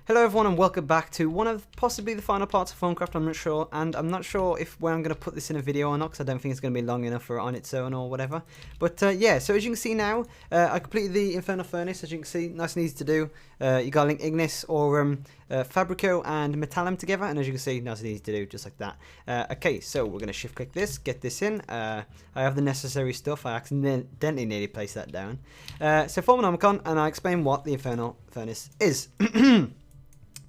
Hello everyone and welcome back to one of possibly the final parts of Thaumcraft, I'm not sure, and I'm not sure if where I'm going to put this in a video or not, because I don't think it's going to be long enough for it on its own or whatever. But yeah, so as you can see now, I completed the Infernal Furnace, as you can see, nice and easy to do. You got to link Ignis or Fabrico and Metallum together, and as you can see, nice and easy to do, just like that. Okay, so we're going to shift click this, get this in. I have the necessary stuff, I accidentally nearly placed that down. So Thaumcraft, and I explain what the Infernal Furnace is.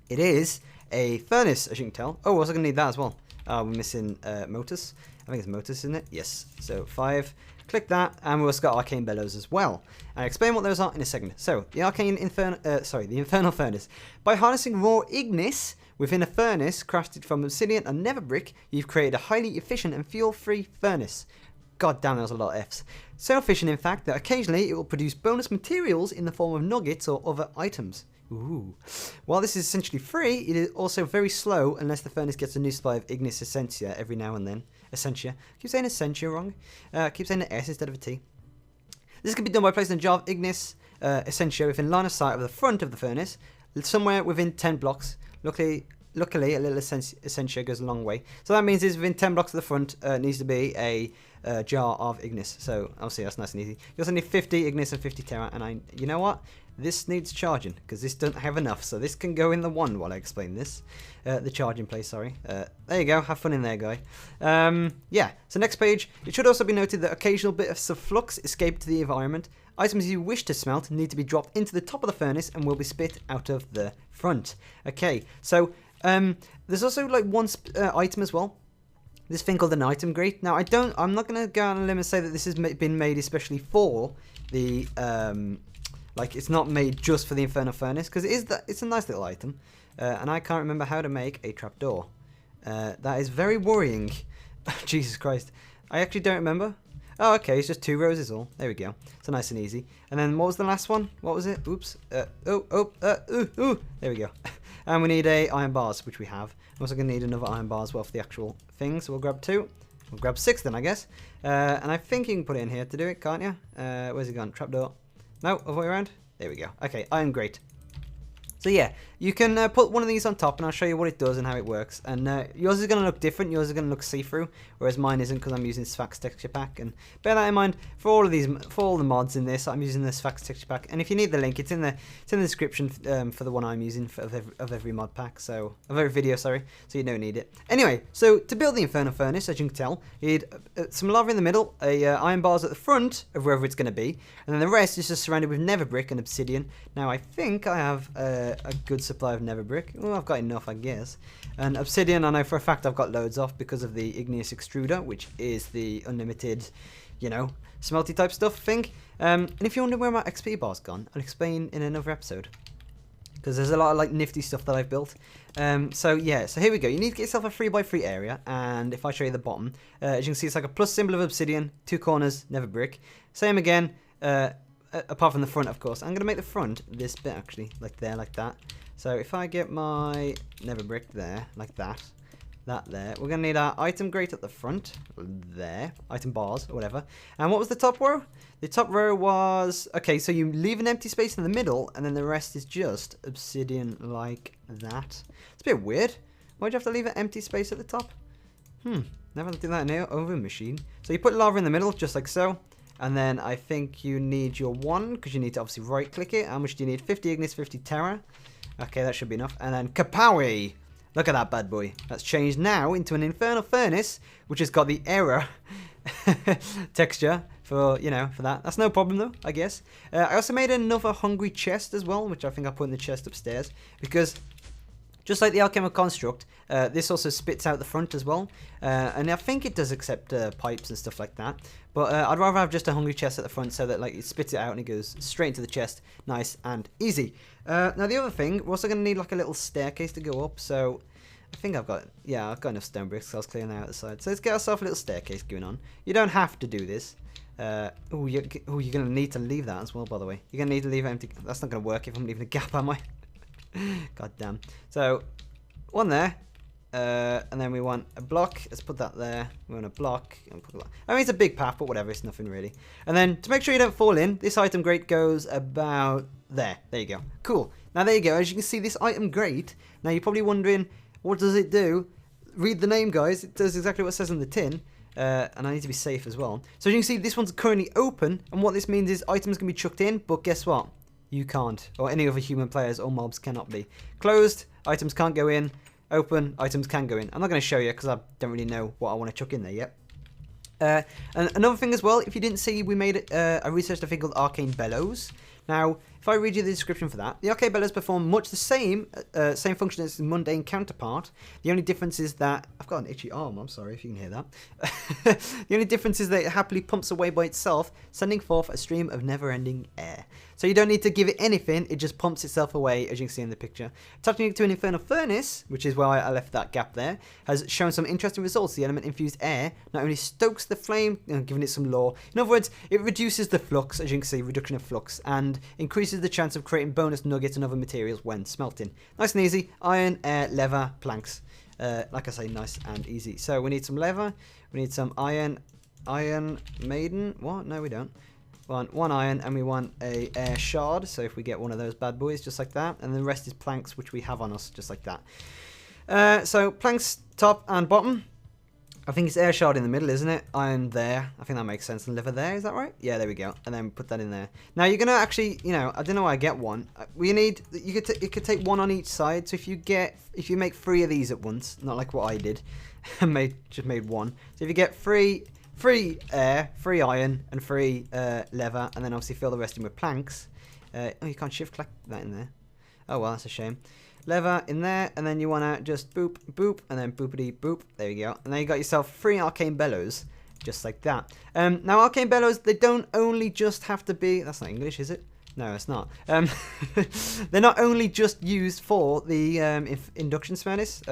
It is a furnace, as you can tell. Oh, we're also going to need that as well. We're missing motors. I think it's motors, isn't it? Yes. So 5. Click that, and we've also got arcane bellows as well. I'll explain what those are in a second. So the the Infernal Furnace. By harnessing raw Ignis within a furnace crafted from obsidian and nether brick, you've created a highly efficient and fuel-free furnace. God damn, that was a lot of Fs. So efficient, in fact, that occasionally it will produce bonus materials in the form of nuggets or other items. Ooh. While this is essentially free, it is also very slow unless the furnace gets a new supply of Ignis Essentia every now and then. Essentia. I keep saying Essentia wrong. I keep saying an S instead of a T. This can be done by placing a jar of Ignis Essentia within line of sight of the front of the furnace, somewhere within 10 blocks. Luckily, a little Essentia goes a long way. So that means is within 10 blocks of the front needs to be a jar of Ignis. So obviously that's nice and easy. You also need 50 Ignis and 50 Terra, and you know what? This needs charging, because this doesn't have enough, so this can go in the one while I explain this. The charging place, sorry. There you go, have fun in there, guy. Yeah, so next page. It should also be noted that occasional bits of flux escape to the environment. Items you wish to smelt need to be dropped into the top of the furnace and will be spit out of the front. Okay, so there's also like one item as well. This thing called an item grate. Now, I'm not going to go on a limb and say that this has been made especially for the... like, it's not made just for the Infernal Furnace, because it's a nice little item. And I can't remember how to make a trapdoor. That is very worrying. Jesus Christ. I actually don't remember. Oh, okay, it's just 2 rows is all. There we go. So nice and easy. And then what was the last one? What was it? Oops. There we go. And we need a iron bars, which we have. I'm also going to need another iron bar as well for the actual thing. So we'll grab 2. We'll grab 6 then, I guess. And I think you can put it in here to do it, can't you? Where's it gone? Trapdoor. No, other way around. There we go. Okay, iron grate. So yeah, you can put one of these on top, and I'll show you what it does and how it works. And yours is going to look different. Yours is going to look see-through, whereas mine isn't, because I'm using Sphax texture pack. And bear that in mind for all of these, for all the mods in this. I'm using the Sphax texture pack, and if you need the link, it's in the description for the one I'm using of every mod pack. So of every video, sorry. So you don't need it. Anyway, so to build the Infernal Furnace, as you can tell, you need some lava in the middle, iron bars at the front of wherever it's going to be, and then the rest is just surrounded with nether brick and obsidian. Now I think I have a good supply of nether brick. Well, I've got enough, I guess. And obsidian, I know for a fact I've got loads of because of the igneous extruder, which is the unlimited, you know, smelty type stuff thing. And if you wonder where my XP bar's gone, I'll explain in another episode, because there's a lot of like nifty stuff that I've built. So yeah, so here we go. You need to get yourself a 3x3 area, and if I show you the bottom, as you can see, it's like a plus symbol of obsidian, 2 corners, nether brick. Same again, apart from the front, of course. I'm going to make the front this bit, actually, like there, like that. So if I get my nether brick there, like that there, we're going to need our item grate at the front, there, item bars, or whatever. And what was the top row? The top row was, okay, so you leave an empty space in the middle, and then the rest is just obsidian like that. It's a bit weird. Why'd you have to leave an empty space at the top? Never do that in an oven machine. So you put lava in the middle, just like so. And then I think you need your 1, because you need to obviously right click it. How much do you need? 50 Ignis, 50 Terra. Okay, that should be enough. And then kapowie! Look at that bad boy. That's changed now into an Infernal Furnace, which has got the error texture for, you know, for that. That's no problem though, I guess. I also made another hungry chest as well, which I think I'll put in the chest upstairs, because just like the alchemical construct, this also spits out the front as well. And I think it does accept pipes and stuff like that. But I'd rather have just a hungry chest at the front so that like it spits it out and it goes straight into the chest. Nice and easy. Now the other thing, we're also going to need like a little staircase to go up. So I think I've got enough stone bricks, so I was clearing out the side. So let's get ourselves a little staircase going on. You don't have to do this. You're going to need to leave that as well, by the way. You're going to need to leave it empty. That's not going to work if I'm leaving a gap, am I? God damn. So, one there. And then we want a block. Let's put that there. We want a block. I mean, it's a big path, but whatever. It's nothing really. And then, to make sure you don't fall in, this item grate goes about There you go. Cool. Now there you go. As you can see, this item great. Now you're probably wondering, what does it do? Read the name, guys. It does exactly what it says on the tin. And I need to be safe as well. So as you can see, this one's currently open, and what this means is items can be chucked in, but guess what? You can't, or any other human players or mobs cannot be. Closed, items can't go in. Open, items can go in. I'm not going to show you because I don't really know what I want to chuck in there yet. And another thing as well, if you didn't see, we made I researched a thing called Arcane Bellows. Now, if I read you the description for that, the Arcane Bellows perform much the same function as its mundane counterpart. The only difference is that I've got an itchy arm. I'm sorry if you can hear that. The only difference is that it happily pumps away by itself, sending forth a stream of never-ending air. So you don't need to give it anything; it just pumps itself away, as you can see in the picture. Attaching it to an Infernal furnace, which is why I left that gap there, has shown some interesting results. The element-infused air not only stokes the flame, giving it some lore. In other words, it reduces the flux, as you can see, reduction of flux, and increases the chance of creating bonus nuggets and other materials when smelting. Nice and easy. Iron, air, leather, planks. Like I say, nice and easy. So we need some leather. We need some iron. Iron maiden. What? No, we don't. We want one iron, and we want a air shard. So if we get one of those bad boys, just like that, and the rest is planks, which we have on us, just like that. So planks top and bottom. I think it's air shard in the middle, isn't it? Iron there. I think that makes sense. And leather there, is that right? Yeah, there we go. And then put that in there. Now you're gonna actually, you know, I don't know why I get one. We need, you could take one on each side. So if you make 3 of these at once, not like what I did, just made 1. So if you get 3 air, 3 iron, and 3 leather, and then obviously fill the rest in with planks. Oh, you can't shift click that in there. Oh well, that's a shame. Leather in there, and then you want to just boop, boop, and then boopity boop. There you go. And then you got yourself 3 Arcane Bellows, just like that. Now, Arcane Bellows, they don't only just have to be... That's not English, is it? No, it's not. They're not only just used for the induction furnace,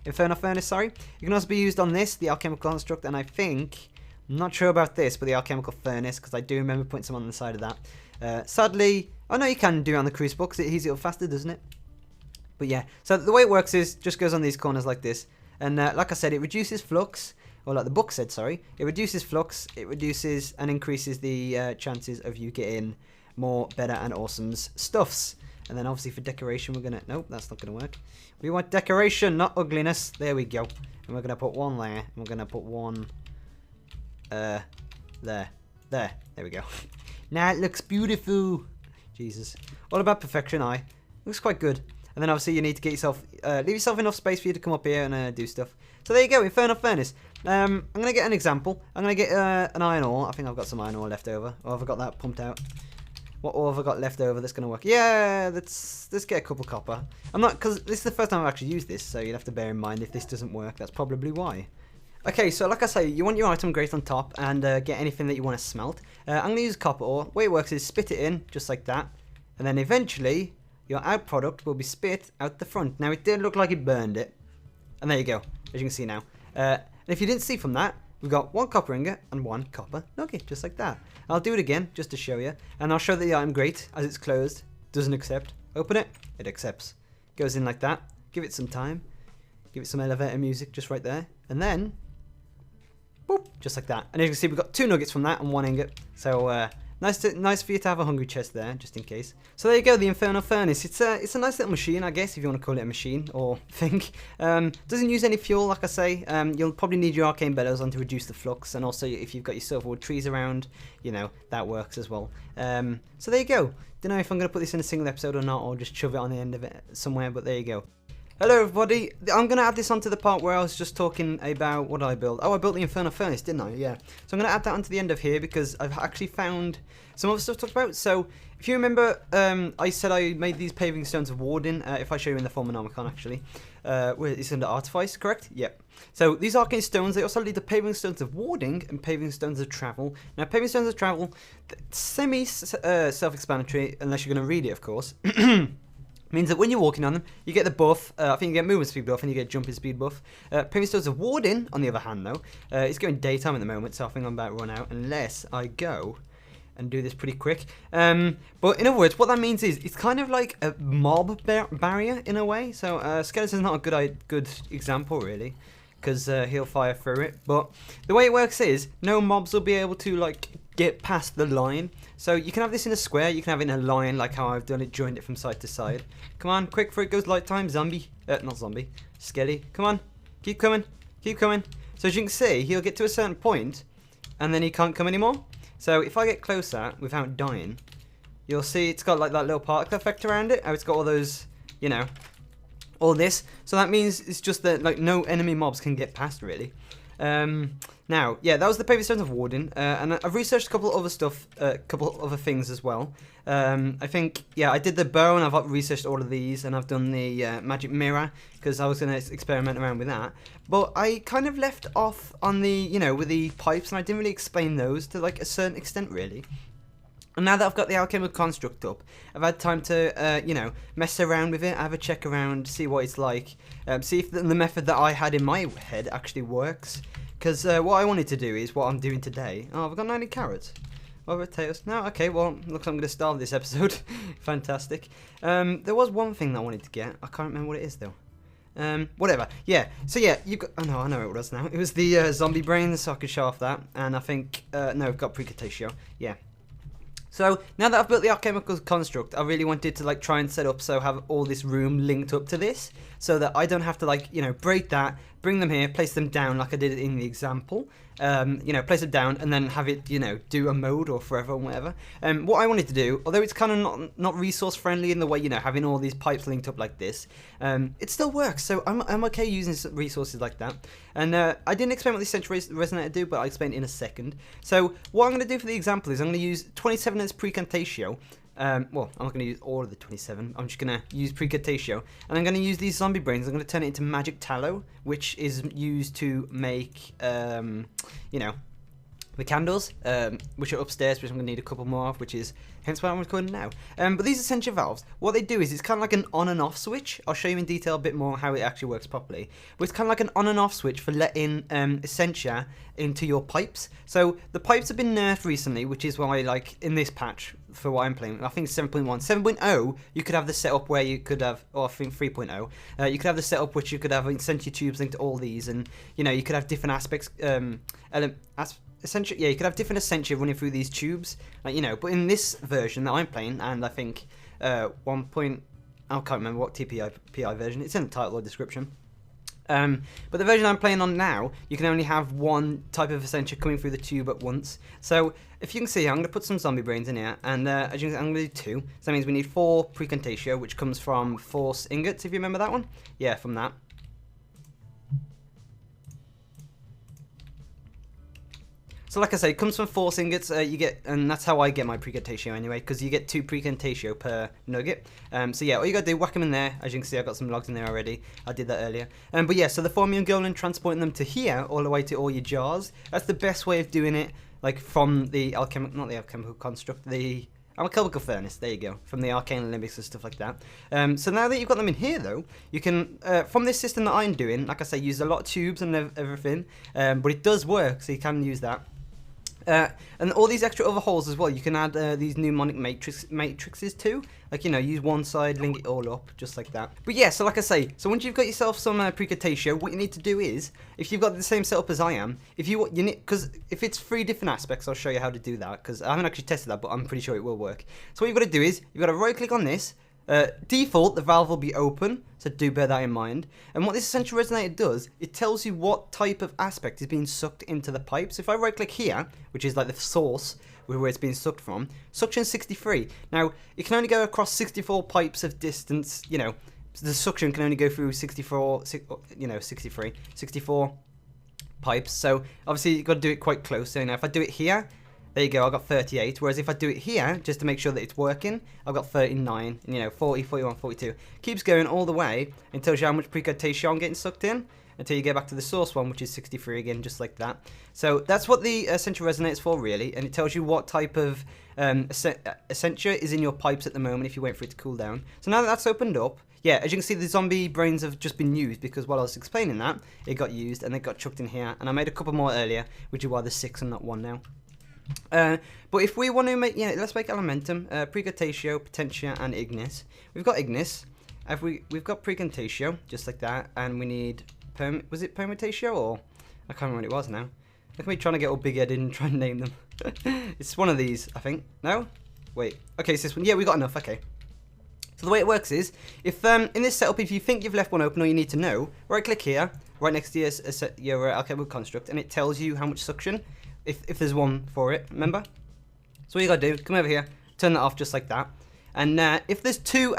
Infernal furnace, sorry. You can also be used on this, the alchemical construct, and I think... I'm not sure about this, but the alchemical furnace, because I do remember putting some on the side of that. Sadly... Oh, no, you can do it on the crucible, because it heats it up faster, doesn't it? But yeah, so the way it works is just goes on these corners like this. And like I said, it reduces flux, or like the book said, sorry. It reduces flux, it reduces and increases the chances of you getting more better and awesome stuffs. And then obviously for decoration, we're going to... Nope, that's not going to work. We want decoration, not ugliness. There we go. And we're going to put 1 there. And we're going to put 1... There. There we go. Now it looks beautiful. Jesus. All about perfection, looks quite good. And then obviously you need to get yourself, leave yourself enough space for you to come up here and do stuff. So there you go, Infernal Furnace. I'm going to get an example. I'm going to get an iron ore. I think I've got some iron ore left over. Or have I got that pumped out? What ore have I got left over that's going to work? Yeah, let's get a couple copper. I'm not, because this is the first time I've actually used this, so you'll have to bear in mind if this doesn't work, that's probably why. Okay, so like I say, you want your item grate on top and get anything that you want to smelt. I'm going to use copper ore. The way it works is spit it in, just like that. And then eventually... your out product will be spit out the front. Now, it did look like it burned it. And there you go, as you can see now. And if you didn't see from that, we've got 1 copper ingot and 1 copper nugget, just like that. I'll do it again, just to show you. And I'll show that the item grate, as it's closed, doesn't accept. Open it, it accepts. Goes in like that. Give it some time. Give it some elevator music just right there. And then, boop, just like that. And as you can see, we've got 2 nuggets from that and 1 ingot. So, nice for you to have a hungry chest there, just in case. So there you go, the Infernal Furnace. It's a nice little machine, I guess, if you want to call it a machine or thing. Doesn't use any fuel, like I say. You'll probably need your Arcane Bellows on to reduce the flux, and also if you've got your silverwood trees around, you know, that works as well. So there you go. Don't know if I'm going to put this in a single episode or not, or just shove it on the end of it somewhere, but there you go. Hello everybody, I'm going to add this onto the part where I was just talking about what I built. Oh, I built the Infernal Furnace, didn't I? Yeah. So I'm going to add that onto the end of here because I've actually found some other stuff to talk about. So, if you remember, I said I made these paving stones of warding, if I show you in the Thaumcraft actually. It's under Artifice, correct? Yep. So, these arcane stones, they also lead to paving stones of warding and paving stones of travel. Now, paving stones of travel, semi-self-explanatory, unless you're going to read it, of course. Means that when you're walking on them, you get the buff. I think you get movement speed buff and you get jumping speed buff. Paving stones of warding, on the other hand, though, it's going daytime at the moment, so I think I'm about to run out unless I go and do this pretty quick. But in other words, what that means is it's kind of like a mob barrier in a way. So Skeleton's not a good example really, because he'll fire through it. But the way it works is no mobs will be able to like get past the line. So you can have this in a square, you can have it in a line like how I've done it, joined it from side to side. Come on, quick before it goes light time, zombie. Not zombie, skelly. Come on, keep coming, keep coming. So as you can see, he'll get to a certain point, and then he can't come anymore. So if I get closer without dying, you'll see it's got like that little particle effect around it. How it's got all those, you know, all this. So that means it's just that like no enemy mobs can get past really. Now, yeah, that was the Paving Stones of Warden, and I've researched a couple other stuff, a couple other things as well. I think, yeah, I did the bow, and I've researched all of these, and I've done the magic mirror, because I was going to experiment around with that. But I kind of left off on the, you know, with the pipes, and I didn't really explain those to, like, a certain extent, really. And now that I've got the alchemical construct up, I've had time to, you know, mess around with it, have a check around, see what it's like, see if the method that I had in my head actually works. Because what I wanted to do is what I'm doing today. Oh, I've got 90 carrots. What about potatoes? No, okay, well, looks like I'm going to starve this episode. Fantastic. There was one thing that I wanted to get. I can't remember what it is, though. Whatever. Yeah, so yeah, you've got... Oh, no, I know what it was now. It was the zombie brains, so I could show off that. And I think... no, I've got Precatatio. Yeah. So, now that I've built the alchemical construct, I really wanted to, like, try and set up so have all this room linked up to this, so that I don't have to, like, you know, break that, bring them here, place them down like I did in the example, you know, place it down, and then have it, you know, do a mode or forever or whatever. What I wanted to do, although it's kind of not resource friendly in the way, you know, having all these pipes linked up like this, it still works, so I'm okay using resources like that. And I didn't explain what the Essential Resonator do, but I'll explain it in a second. So what I'm going to do for the example is I'm going to use 27 as Precantatio. Well, I'm not going to use all of the 27. I'm just going to use Precantatio. And I'm going to use these zombie brains. I'm going to turn it into magic tallow, which is used to make, you know, the candles, which are upstairs, which I'm going to need a couple more of, which is hence why I'm recording now. But these Essentia valves, what they do is it's kind of like an on and off switch. I'll show you in detail a bit more how it actually works properly. But it's kind of like an on and off switch for letting Essentia into your pipes. So the pipes have been nerfed recently, which is why, like, in this patch, for what I'm playing, I think it's 7.1. 7.0, you could have the setup where you could have, or I think 3.0, you could have the setup which you could have Essentia tubes linked to all these, and, you know, you could have different aspects, Essentially, yeah, you could have different Essentia running through these tubes, like, you know. But in this version that I'm playing, and I think I can't remember what TPPI version. It's in the title or description. But the version I'm playing on now, you can only have one type of Essentia coming through the tube at once. So if you can see, I'm going to put some zombie brains in here, and as you can see, I'm going to do 2. So that means we need 4 Precantatio, which comes from Force Ingots, if you remember that one. Yeah, from that. So like I say, it comes from Force Ingots, you get, and that's how I get my Precantatio anyway, because you get 2 Precantatio per nugget. So yeah, all you gotta do, whack them in there. As you can see, I've got some logs in there already. I did that earlier. But yeah, so the Formium Golem, transporting them to here, all the way to all your jars. That's the best way of doing it, like from the not the alchemical construct, the alchemical furnace, there you go, from the arcane limbics and stuff like that. So now that you've got them in here though, you can, from this system that I'm doing, like I say, use a lot of tubes and everything, but it does work, so you can use that. And all these extra other holes as well, you can add these mnemonic matrices too. Like, you know, use one side, link it all up, just like that. But yeah, so like I say, so once you've got yourself some Precantatio, what you need to do is, if you've got the same setup as I am, if you need, because if it's 3 different aspects, I'll show you how to do that, because I haven't actually tested that, but I'm pretty sure it will work. So what you've got to do is, you've got to right click on this. Default, the valve will be open, so do bear that in mind. And what this Essential Resonator does, it tells you what type of aspect is being sucked into the pipe. So if I right click here, which is like the source where it's being sucked from, suction 63. Now, it can only go across 64 pipes of distance, you know, so the suction can only go through 64 pipes. So obviously you've got to do it quite close. So, you know, if I do it here, there you go, I've got 38, whereas if I do it here, just to make sure that it's working, I've got 39, and, you know, 40, 41, 42. Keeps going all the way, and tells you how much Precantatio I'm getting sucked in, until you get back to the source one, which is 63 again, just like that. So that's what the Essential Resonator is for, really, and it tells you what type of Essentia is in your pipes at the moment, if you wait for it to cool down. So now that that's opened up, yeah, as you can see, the zombie brains have just been used, because while I was explaining that, it got used, and they got chucked in here, and I made a couple more earlier, which is why there's 6 and not 1 now. But if we want to make, yeah, let's make Elementum, Precantatio, Potentia, and Ignis. We've got Ignis. We've got Precantatio, just like that, and we need was it Permutatio, or I can't remember what it was now. Look at me trying to get all big-headed and try and name them. It's one of these, I think. No? Wait. Okay, it's this one. Yeah, we got enough. Okay. So the way it works is, if in this setup, if you think you've left one open or you need to know, right-click here, right next to your alchemical construct, and it tells you how much suction, if there's one for it. Remember? So what you gotta do, come over here, turn that off just like that, and if there's two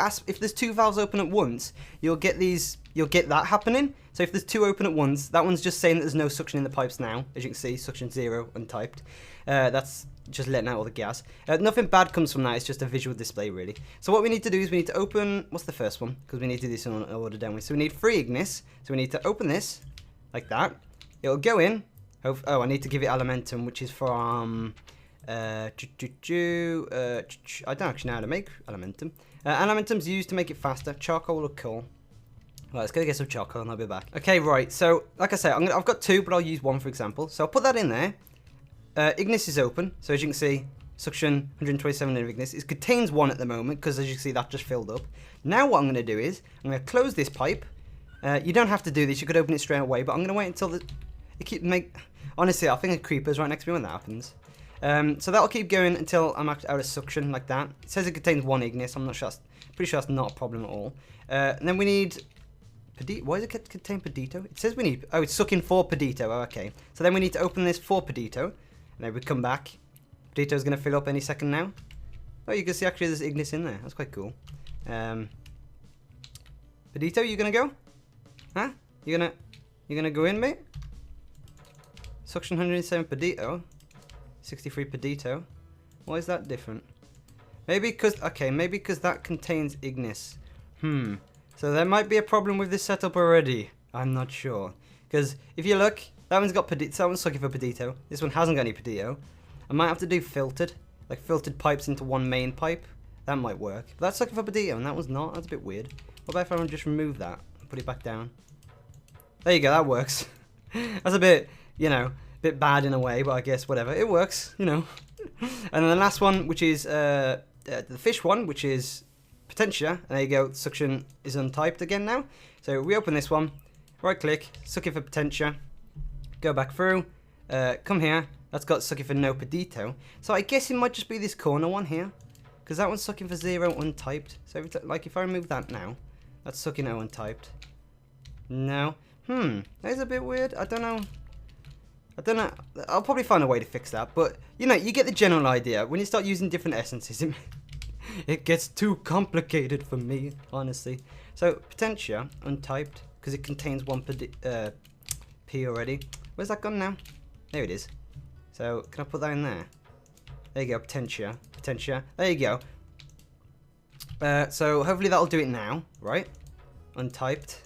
valves open at once, you'll get that happening. So if there's two open at once, that one's just saying that there's no suction in the pipes now. As you can see, suction 0 untyped. That's just letting out all the gas. Nothing bad comes from that, it's just a visual display really. So what we need to do is we need to open, what's the first one? Because we need to do this in order, don't we? So we need free ignis, so we need to open this, like that. It'll go in, oh I need to give it elementum, which is from, I don't actually know how to make elementum. Elementum's used to make it faster, charcoal or coal. Right, let's go get some charcoal and I'll be back. Okay, right, so like I say, I've got two, but I'll use one for example. So I'll put that in there. Ignis is open, so as you can see, suction 127 of ignis. It contains one at the moment, because as you can see, that just filled up. Now what I'm going to do is, I'm going to close this pipe. You don't have to do this, you could open it straight away, but I'm going to wait until honestly, I think a creeper's right next to me when that happens. So that'll keep going until I'm out of suction, like that. It says it contains one ignis, I'm not sure, pretty sure that's not a problem at all. And then we need... Why does it contain Pedito? It says we need... Oh, it's sucking for Pedito. Oh, okay. So then we need to open this for Pedito. And then we come back. Pedito's going to fill up any second now. Oh, you can see actually there's Ignis in there. That's quite cool. Pedito, you going to go? Huh? You gonna go in, mate? Suction 107 Pedito. 63 Pedito. Why is that different? Maybe because... Okay, maybe because that contains Ignis. So there might be a problem with this setup already. I'm not sure. Because if you look, that one's got Pedito. That one's sucking for Pedito. This one hasn't got any Pedito. I might have to do filtered. Like filtered pipes into one main pipe. That might work. But that's sucking for Pedito and that one's not. That's a bit weird. What about if I just remove that and put it back down? There you go, that works. That's a bit, you know, a bit bad in a way, but I guess whatever. It works, you know. And then the last one, which is the fish one, which is... Potentia, and there you go, suction is untyped again now. So we open this one, right click, suck it for Potentia, go back through, come here, that's got sucking for no Pedito. So I guess it might just be this corner one here, because that one's sucking for 0 untyped. So like if I remove that now, that's sucking 0 untyped. No, that's a bit weird, I don't know, I'll probably find a way to fix that, but you know, you get the general idea. When you start using different essences, it gets too complicated for me, honestly. So, Potentia, untyped, because it contains one P already. Where's that gone now? There it is. So, can I put that in there? There you go, Potentia. There you go. So, hopefully that'll do it now, right? Untyped.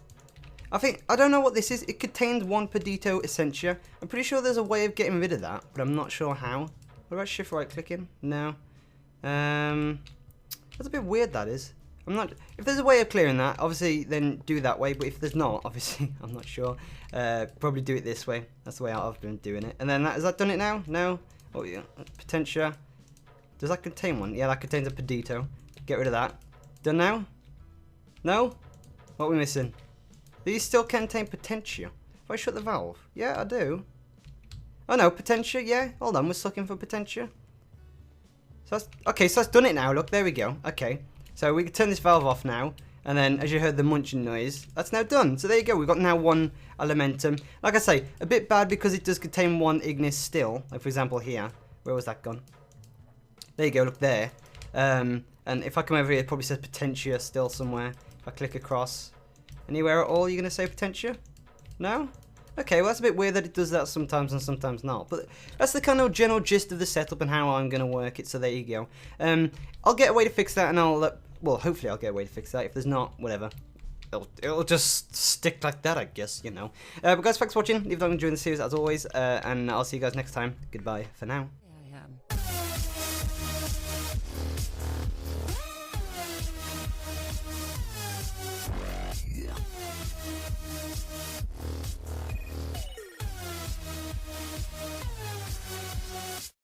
I don't know what this is. It contains one Pedito Essentia. I'm pretty sure there's a way of getting rid of that, but I'm not sure how. What about shift right clicking? No. That's a bit weird, that is. If there's a way of clearing that, obviously, then do that way. But if there's not, obviously, I'm not sure. Probably do it this way. That's the way I've been doing it. And then, has that done it now? No? Oh, yeah. Potentia. Does that contain one? Yeah, that contains a Pedito. Get rid of that. Done now? No? What are we missing? These still contain Potentia. If I shut the valve? Yeah, I do. Oh, no, Potentia, yeah. Hold on, we're sucking for Potentia. So that's, okay, so that's done it now, look, there we go. Okay, so we can turn this valve off now, and then as you heard the munching noise, that's now done. So there you go, we've got now one elementum. Like I say, a bit bad because it does contain one ignis still. Like for example here, where was that gone? There you go, look there. And if I come over here, it probably says Potentia still somewhere. If I click across, anywhere at all, you're going to say Potentia? No? Okay, well that's a bit weird that it does that sometimes and sometimes not, but that's the kind of general gist of the setup and how I'm going to work it, so there you go. I'll get a way to fix that and well, hopefully I'll get a way to fix that. If there's not, whatever. It'll just stick like that, I guess, you know. But guys, thanks for watching. Leave a like and join the series as always, and I'll see you guys next time. Goodbye for now.